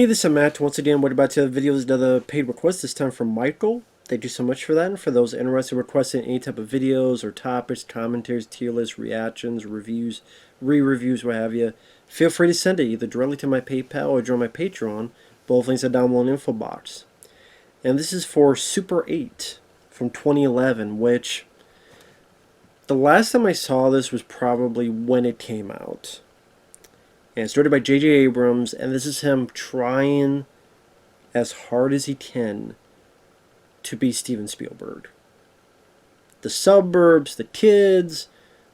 Hey, this is Matt. Once again, what about the other videos? Another paid request, this time from Michael. Thank you so much for that. And for those interested in requesting any type of videos or topics, commentaries, tier lists, reactions, reviews, re-reviews, what have you, feel free to send it either directly to my PayPal or join my Patreon. Both links are down below in the info box. And this is for Super 8 from 2011, which the last time I saw this was probably when it came out. And it's directed by J.J. Abrams, and this is him trying as hard as he can to be Steven Spielberg. The suburbs, the kids,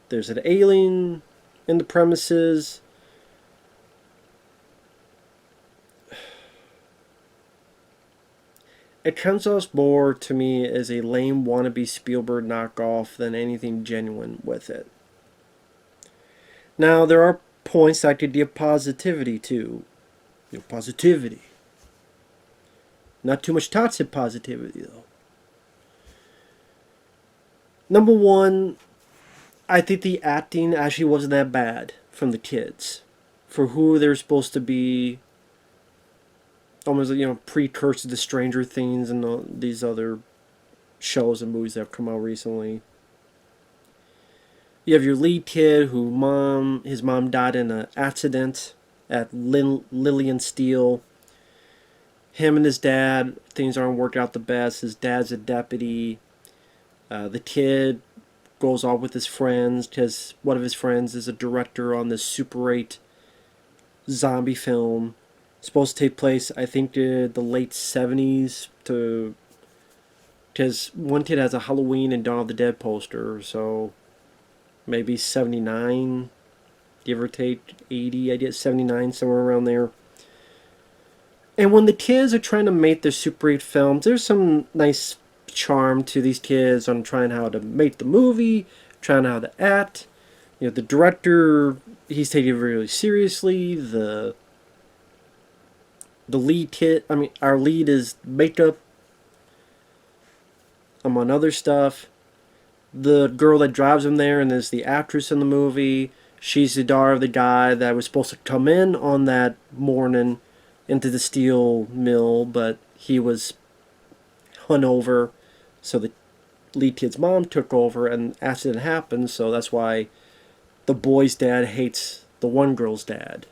there's an alien in the premises. It comes off more to me as a lame wannabe Spielberg knockoff than anything genuine with it. Now, there are points I could give positivity to. Positivity. Not too much toxic positivity, though. Number one, I think the acting actually wasn't that bad from the kids. For who they're supposed to be, almost, precursor to Stranger Things and these other shows and movies that have come out recently. You have your lead kid his mom died in an accident at Lillian Steel. Him and his dad, things aren't working out the best. His dad's a deputy. The kid goes off with his friends because one of his friends is a director on this Super 8 zombie film. It's supposed to take place, I think, the late 70s because one kid has a Halloween and Dawn of the Dead poster, so maybe 79, give or take 80, I guess 79, somewhere around there. And when the kids are trying to make their Super 8 films, there's some nice charm to these kids on trying how to make the movie, trying how to act. The director, he's taking it really seriously. The lead kid, our lead is makeup, among other stuff. The girl that drives him there and is the actress in the movie, she's the daughter of the guy that was supposed to come in on that morning into the steel mill, but he was hungover, so the lead kid's mom took over and accident happened, so that's why the boy's dad hates the one girl's dad.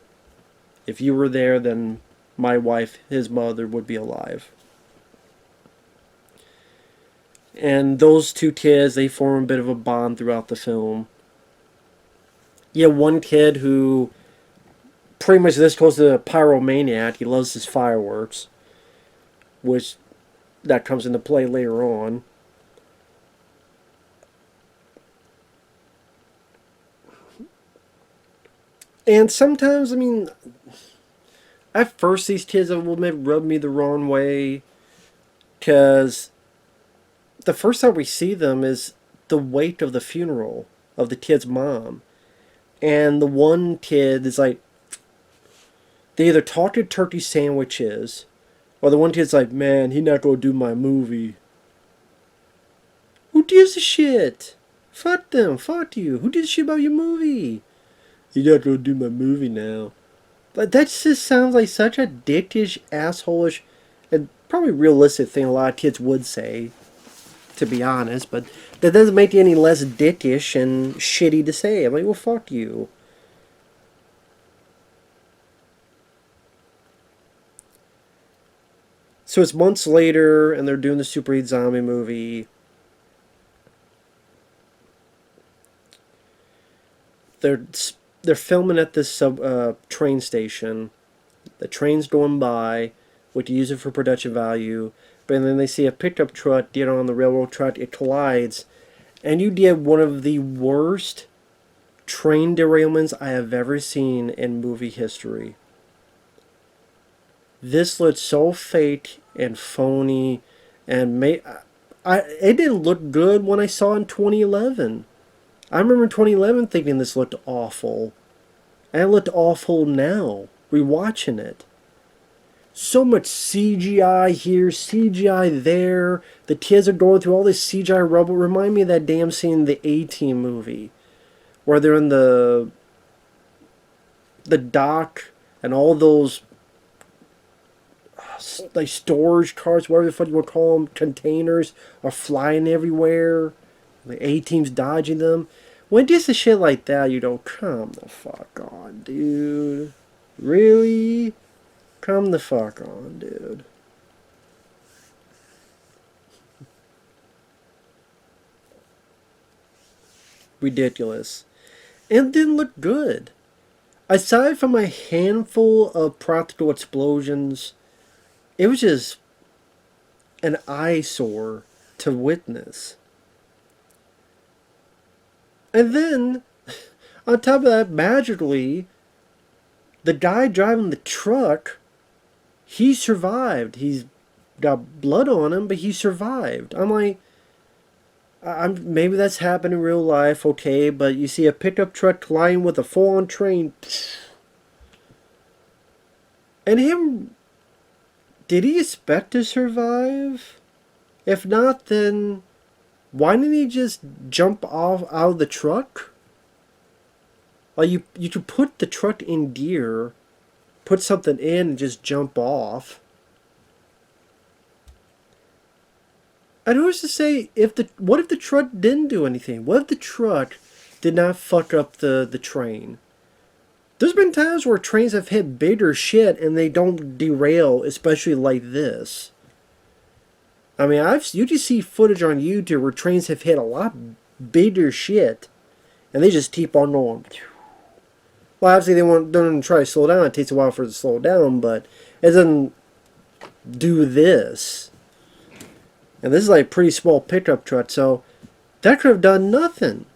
If you were there, then my wife, his mother, would be alive. And those two kids, they form a bit of a bond throughout the film. You have one kid who pretty much this goes to a pyromaniac. He loves his fireworks, which that comes into play later on. And sometimes, at first these kids, I will admit, rub me the wrong way, because the first time we see them is the wake of the funeral of the kid's mom. And the one kid is like, they either talk to turkey sandwiches, or the one kid's like, man, he not gonna do my movie. Who gives a shit? Fuck them, fuck you. Who gives a shit about your movie? He not gonna do my movie now. But that just sounds like such a dickish, assholish, and probably realistic thing a lot of kids would say, to be honest, but that doesn't make it any less dickish and shitty to say. I'm like, well, fuck you. So it's months later, and they're doing the Super 8 zombie movie. They're filming at this train station. The train's going by, which use it for production value. But then they see a pickup truck get on the railroad track. It collides, and you get one of the worst train derailments I have ever seen in movie history. This looked so fake and phony, and it didn't look good when I saw it in 2011. I remember in 2011 thinking this looked awful, and it looked awful now, rewatching it. So much CGI here, CGI there. The kids are going through all this CGI rubble. Remind me of that damn scene in the A-Team movie, where they're in the dock, and all those like storage cars, whatever the fuck you want to call them, containers are flying everywhere. The A-team's dodging them. When just a shit like that, you don't come the fuck on, dude. Really? Come the fuck on, dude. Ridiculous. And it didn't look good. Aside from a handful of practical explosions, it was just an eyesore to witness. And then, on top of that, magically, the guy driving the truck, he survived. He's got blood on him, but he survived. I'm like, maybe that's happened in real life, okay, but you see a pickup truck colliding with a full-on train, and him, did he expect to survive? If not, then why didn't he just jump off out of the truck? Like, you could put the truck in gear, put something in, and just jump off. And who's to say what if the truck didn't do anything? What if the truck did not fuck up the train? There's been times where trains have hit bigger shit and they don't derail, especially like this. I mean, you just see footage on YouTube where trains have hit a lot bigger shit, and they just keep on going. Well, obviously don't try to slow down. It takes a while for it to slow down, but it doesn't do this. And this is like a pretty small pickup truck, so that could have done nothing.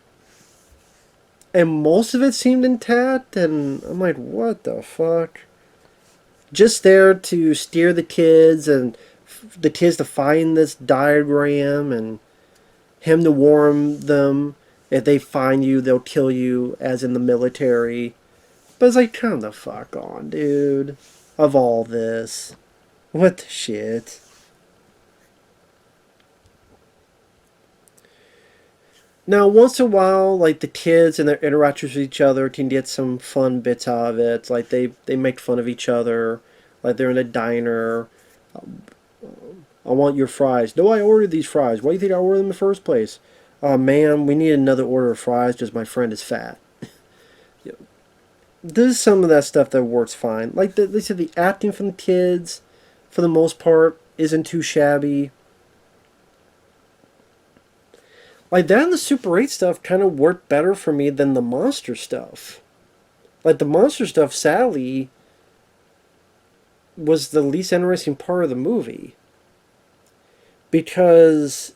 And most of it seemed intact, and I'm like, what the fuck? Just there to steer the kids, and the kids to find this diagram, and him to warn them, if they find you, they'll kill you, as in the military. But it's like, come the fuck on, dude. Of all this. What the shit? Now, once in a while, like, the kids and their interactions with each other can get some fun bits out of it. Like, they make fun of each other. Like, they're in a diner. I want your fries. No, I ordered these fries. Why do you think I ordered them in the first place? Oh, man, we need another order of fries because my friend is fat. There's some of that stuff that works fine. Like, they said the acting from the kids, for the most part, isn't too shabby. Like, that and the Super 8 stuff kind of worked better for me than the monster stuff. Like, the monster stuff, sadly, was the least interesting part of the movie. Because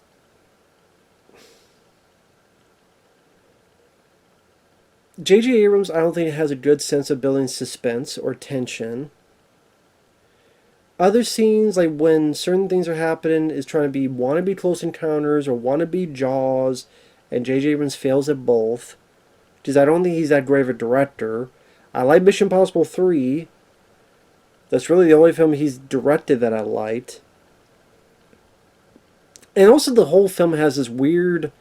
J.J. Abrams, I don't think, has a good sense of building suspense or tension. Other scenes, like when certain things are happening, is trying to be wannabe Close Encounters or wannabe Jaws, and J.J. Abrams fails at both. Because I don't think he's that great of a director. I like Mission Impossible 3. That's really the only film he's directed that I liked. And also the whole film has this weird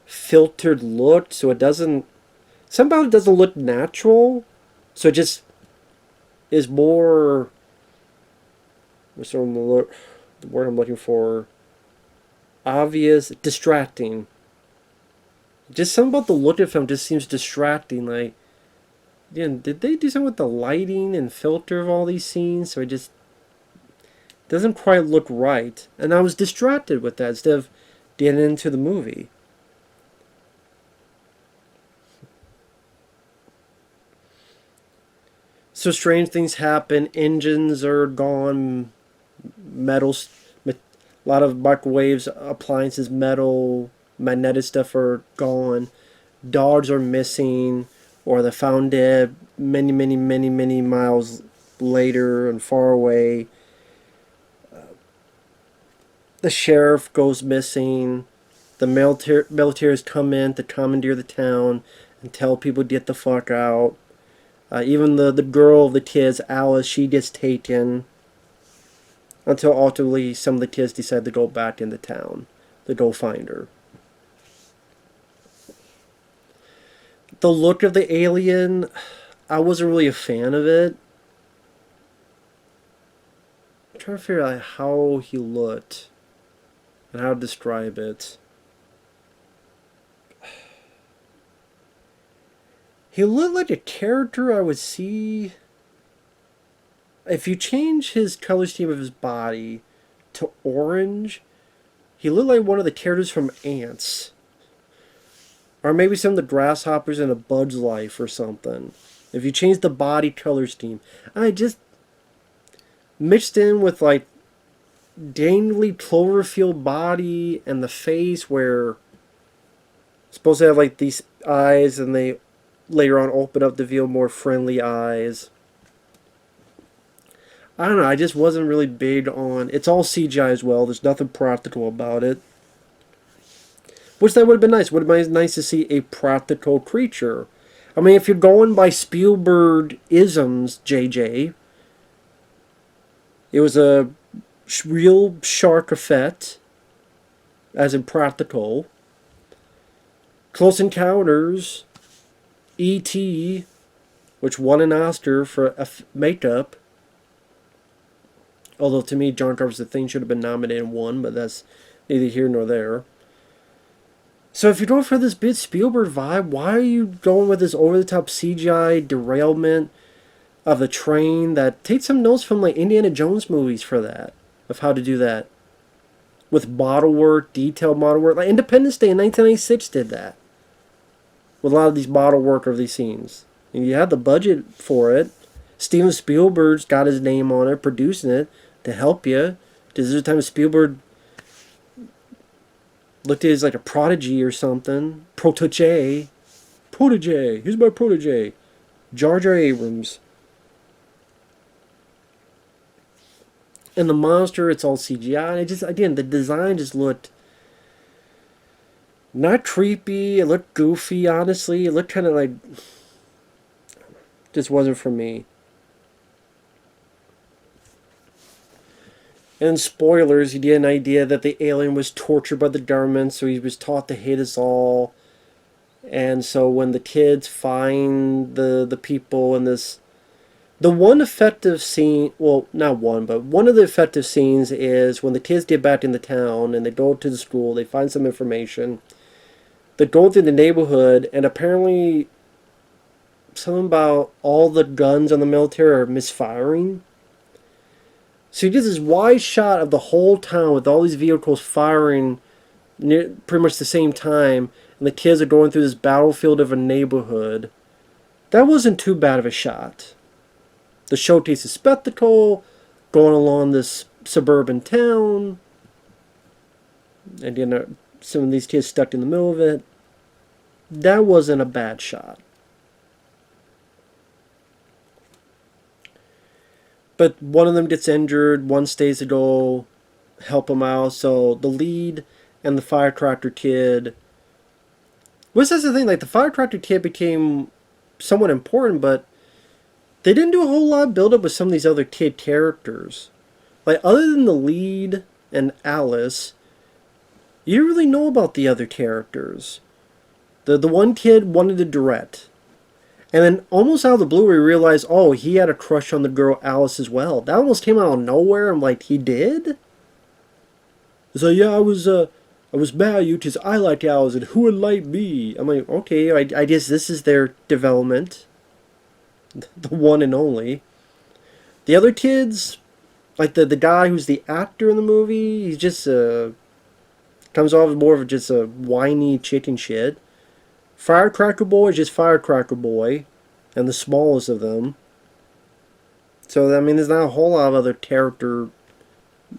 filtered look, so it doesn't... Somehow it doesn't look natural, so it just is more... What's the word I'm looking for? Obvious, distracting. Just something about the look of the film just seems distracting. Like, yeah, did they do something with the lighting and filter of all these scenes? So it just doesn't quite look right. And I was distracted with that instead of getting into the movie. So strange things happen. Engines are gone. Metals, a lot of microwaves, appliances, metal, magnetic stuff are gone. Dogs are missing, or they're found dead many miles later and far away. The sheriff goes missing. The militaries come in to commandeer the town and tell people to get the fuck out. Even the girl of the kids, Alice, she gets taken. Until ultimately some of the kids decide to go back into town to go find her. The look of the alien, I wasn't really a fan of it. I'm trying to figure out how he looked and how to describe it. He looked like a character I would see if you change his color scheme of his body to orange. He looked like one of the characters from Ants, or maybe some of the grasshoppers in A Bug's Life or something. If you change the body color scheme, I just mixed in with like dangly Cloverfield body and the face where it's supposed to have like these eyes, and they later on open up to reveal more friendly eyes. I don't know, I just wasn't really big on... It's all CGI as well, there's nothing practical about it. Which that would have been nice. Would have been nice to see a practical creature. I mean, if you're going by Spielberg isms, JJ, it was a real shark effect, as in practical. Close Encounters, E.T., which won an Oscar for makeup. Although to me, John Carpenter's The Thing should have been nominated and won, but that's neither here nor there. So if you're going for this big Spielberg vibe, why are you going with this over-the-top CGI derailment of the train that takes some notes from like Indiana Jones movies for that, of how to do that? With model work, detailed model work. Like Independence Day in 1996 did that. With a lot of these model work of these scenes. And you had the budget for it. Steven Spielberg's got his name on it, producing it, to help you. This is the time Spielberg looked at it as like a prodigy or something. Protege. Here's my protege. Jar Jar Abrams. And the monster, it's all CGI. And it just, again, the design just looked not creepy. It looked goofy, honestly. It looked kind of like... just wasn't for me. And spoilers, you get an idea that the alien was tortured by the government, so he was taught to hate us all. And so when the kids find the people in this... The one effective scene... Well, not one, but one of the effective scenes is when the kids get back into town and they go to the school, they find some information. They go through the neighborhood, and apparently something about all the guns on the military are misfiring. So you get this wide shot of the whole town with all these vehicles firing near pretty much the same time, and the kids are going through this battlefield of a neighborhood. That wasn't too bad of a shot. The showcase of spectacle, going along this suburban town, and you know, some of these kids stuck in the middle of it. That wasn't a bad shot. But one of them gets injured, one stays to go help him out. So the lead and the firecracker kid... Which is the thing, like the firecracker kid became somewhat important, but they didn't do a whole lot of build-up with some of these other kid characters. Like, other than the lead and Alice, you don't really know about the other characters. The one kid wanted to direct. And then almost out of the blue we realized, oh, he had a crush on the girl Alice as well. That almost came out of nowhere. I'm like, he did? So yeah, I was mad at you because I liked Alice and who would like me? I'm like, okay, I guess this is their development. The one and only. The other kids, like the guy who's the actor in the movie, he just comes off as more of just a whiny chicken shit. Firecracker Boy is just Firecracker Boy, and the smallest of them. So, I mean, there's not a whole lot of other character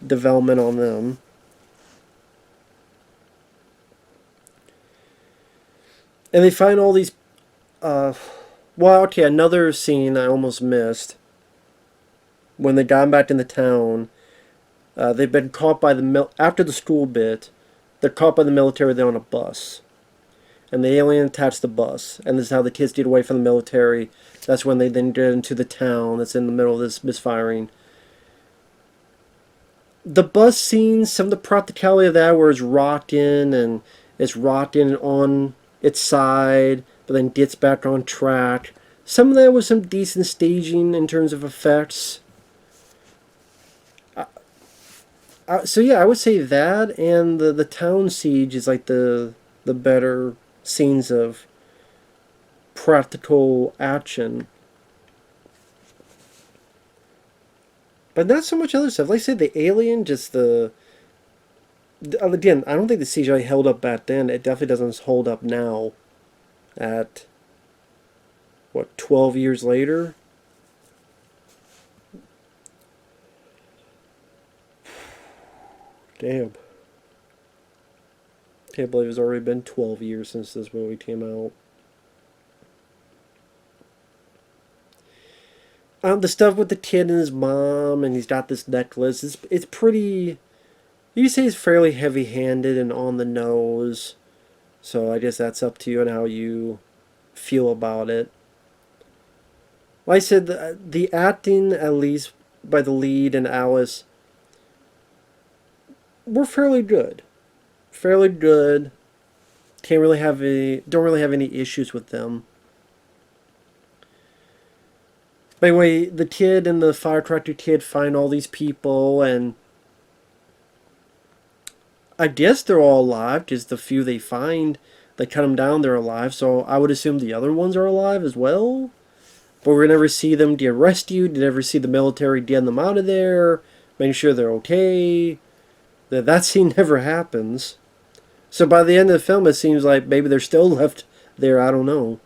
development on them. And they find all these... well, okay, another scene I almost missed. When they got back in the town, they've been caught by the... After the school bit, they're caught by the military, they're on a bus. And the alien attached the bus. And this is how the kids get away from the military. That's when they then get into the town that's in the middle of this misfiring. The bus scenes, some of the practicality of that where it's rocking and it's rocking on its side, but then gets back on track. Some of that was some decent staging in terms of effects. So yeah, I would say that, and the town siege is like the better scenes of practical action, but not so much other stuff. Like I said, the alien, just again, I don't think the CGI held up back then. It definitely doesn't hold up now. At what, 12 years later? Damn, can't believe it's already been 12 years since this movie came out. The stuff with the kid and his mom, and he's got this necklace. It's pretty. You say it's fairly heavy-handed and on the nose. So I guess that's up to you and how you feel about it. Like I said, the acting, at least by the lead and Alice, were fairly good. Fairly good. Don't really have any issues with them. By the way, the kid and the firecracker kid find all these people, and I guess they're all alive because the few they find, they cut them down, they're alive. So I would assume the other ones are alive as well. But we never see them get rescued. You never see the military getting them out of there, making sure they're okay. That scene never happens. So by the end of the film, it seems like maybe they're still left there. I don't know.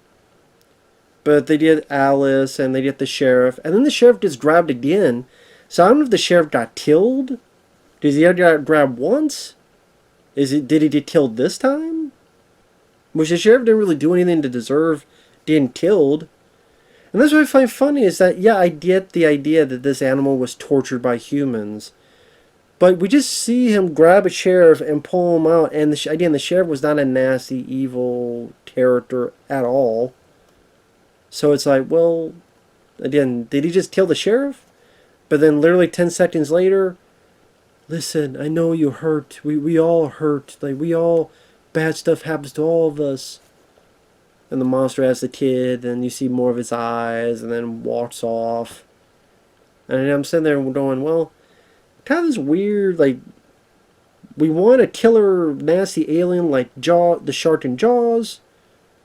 But they get Alice and they get the sheriff, and then the sheriff gets grabbed again. So I don't know if the sheriff got killed. Did he get grabbed once? Did he get killed this time? Which the sheriff didn't really do anything to deserve getting killed. And that's what I find funny is that, yeah, I get the idea that this animal was tortured by humans. But we just see him grab a sheriff and pull him out. And again, the sheriff was not a nasty, evil character at all. So it's like, well, again, did he just kill the sheriff? But then literally 10 seconds later, listen, I know you hurt. We all hurt. Like, bad stuff happens to all of us. And the monster has the kid, and you see more of his eyes, and then walks off. And I'm sitting there going, well, kind of this weird, like, we want a killer, nasty alien like the shark in Jaws.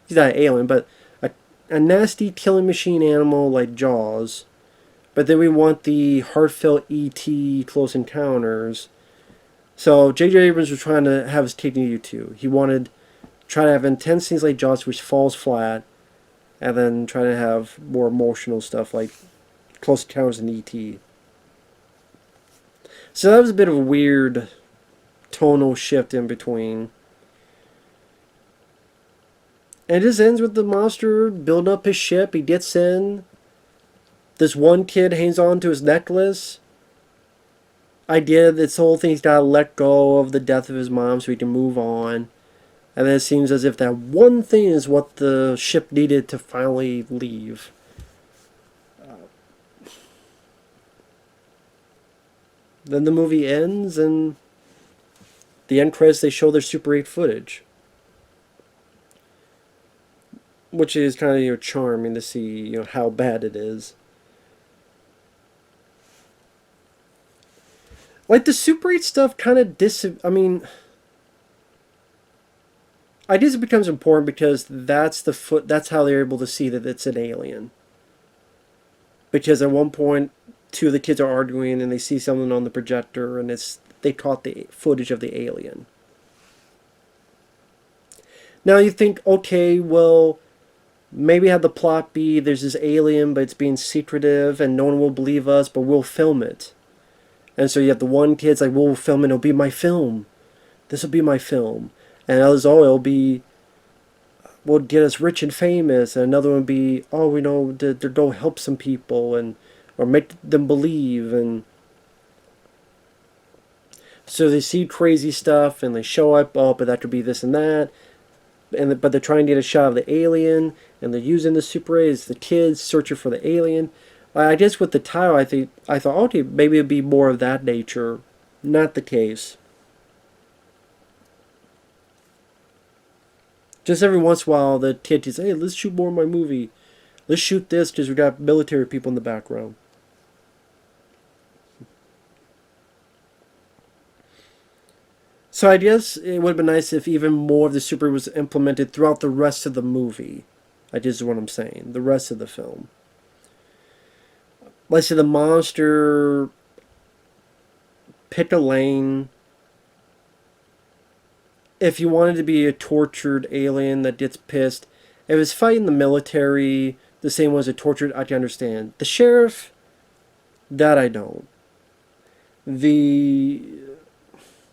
He's not an alien, but a nasty killing machine animal like Jaws. But then we want the heartfelt E.T. Close Encounters. So J.J. Abrams was trying to have his cake and eat it too. He wanted try to have intense scenes like Jaws, which falls flat, and then try to have more emotional stuff like Close Encounters and E.T. So that was a bit of a weird tonal shift in between. And it just ends with the monster building up his ship. He gets in. This one kid hangs on to his necklace. Idea this whole thing, he's got to let go of the death of his mom so he can move on. And then it seems as if that one thing is what the ship needed to finally leave. Then the movie ends, and the end credits, they show their Super 8 footage. Which is kind of charming to see how bad it is. Like the Super 8 stuff kind of I guess it becomes important because that's how they're able to see that it's an alien. Because at one point, two of the kids are arguing and they see something on the projector and they caught the footage of the alien. Now you think, okay, well, maybe have the plot be there's this alien, but it's being secretive and no one will believe us, but we'll film it. And so you have the one kid's like, we'll film it, it'll be my film. This will be my film. And others, it'll be, will get us rich and famous. And another one would be, we know to go help some people or make them believe. And so they see crazy stuff and they show up, but that could be this and that. But they're trying to get a shot of the alien, and they're using the Super 8 as the kids searching for the alien. I guess with the title, I thought, okay, maybe it'd be more of that nature. Not the case. Just every once in a while, the kid says, hey, let's shoot more of my movie. Let's shoot this because we got military people in the background. So I guess it would have been nice if even more of the super was implemented throughout the rest of the movie. I just what I'm saying. The rest of the film. Let's say the monster picked a lane. If you wanted to be a tortured alien that gets pissed, if it's fighting the military, the same way as a tortured, I can understand. The sheriff, that I don't. The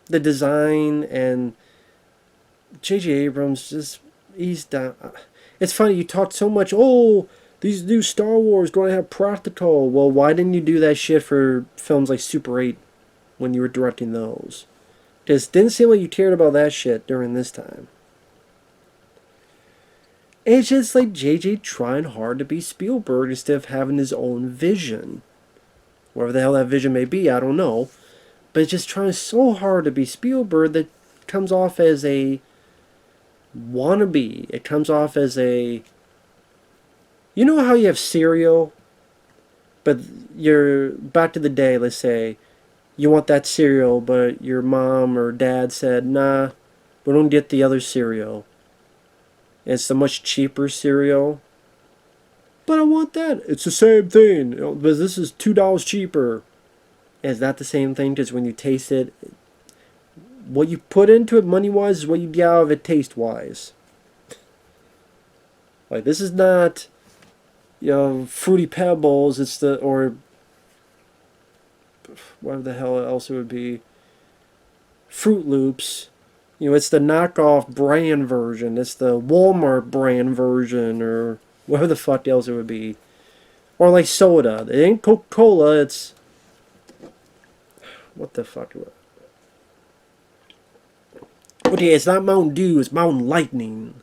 the design and J.J. Abrams just he's down. It's funny you talked so much. Oh, these new Star Wars going to have practical. Well, why didn't you do that shit for films like Super 8 when you were directing those? Just didn't seem like you cared about that shit during this time. It's just like JJ trying hard to be Spielberg instead of having his own vision. Whatever the hell that vision may be, I don't know. But it's just trying so hard to be Spielberg that comes off as a wannabe. It comes off as a... You know how you have cereal, but you're back to the day, let's say, you want that cereal, but your mom or dad said, nah, we don't get the other cereal. It's a much cheaper cereal. But I want that. It's the same thing. But this is $2 cheaper. Is that the same thing? Because when you taste it, what you put into it money-wise is what you get out of it taste-wise. Like, this is not, Fruity Pebbles. It's the, or whatever the hell else it would be. Fruit Loops. It's the knockoff brand version. It's the Walmart brand version, or whatever the fuck else it would be. Or like soda. It ain't Coca-Cola, it's... What the fuck? Okay, it's not Mountain Dew, it's Mountain Lightning.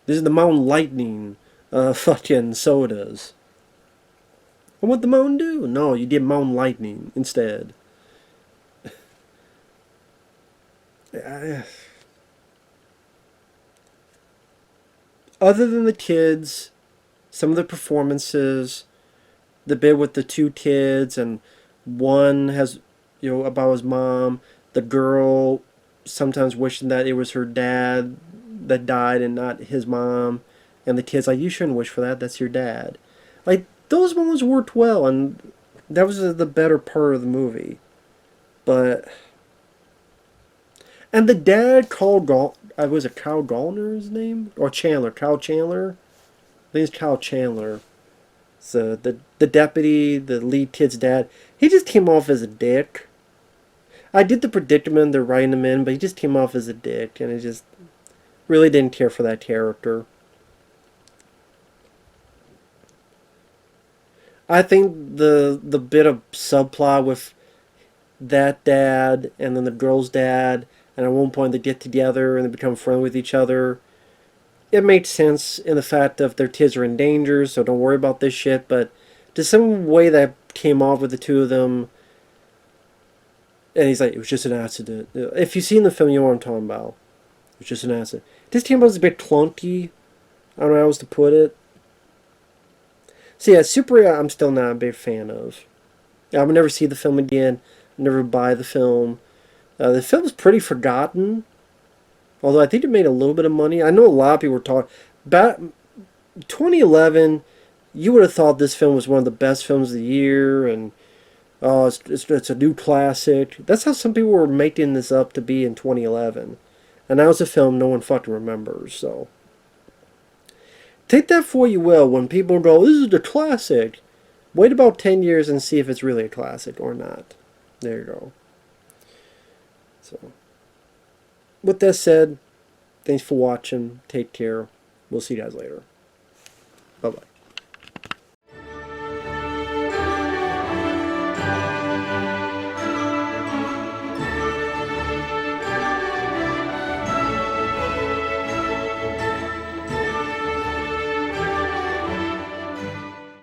This is the Mountain Lightning fucking sodas. I want the Mountain Dew. No, you did Mountain Lightning instead. Other than the kids, some of the performances, the bit with the two kids, and one has, about his mom, the girl sometimes wishing that it was her dad that died and not his mom, and the kid's like, you shouldn't wish for that, that's your dad. Like, those moments worked well, and that was the better part of the movie. But... And the dad, was it Kyle Gallner's name? Or Chandler? Kyle Chandler? I think it's Kyle Chandler. So the deputy, the lead kid's dad, he just came off as a dick. I did the predicament, they're writing him in, but he just came off as a dick, and I just really didn't care for that character. I think the bit of subplot with that dad and then the girl's dad, and at one point they get together and they become friends with each other. It makes sense in the fact that their kids are in danger, so don't worry about this shit, but just some way that came off with the two of them, and he's like, it was just an accident. If you've seen the film, you know what I'm talking about. It was just an accident. This came out as a bit clunky. I don't know how else to put it. So yeah, Super 8 I'm still not a big fan of. I would never see the film again. Never buy the film. The film's pretty forgotten. Although I think it made a little bit of money. I know a lot of people were talking. Back 2011, you would have thought this film was one of the best films of the year, and oh, it's a new classic. That's how some people were making this up to be in 2011. And now it's a film no one fucking remembers, so. Take that for you will. When people go, this is the classic. Wait about 10 years and see if it's really a classic or not. There you go. So, with that said, thanks for watching. Take care. We'll see you guys later. Bye-bye.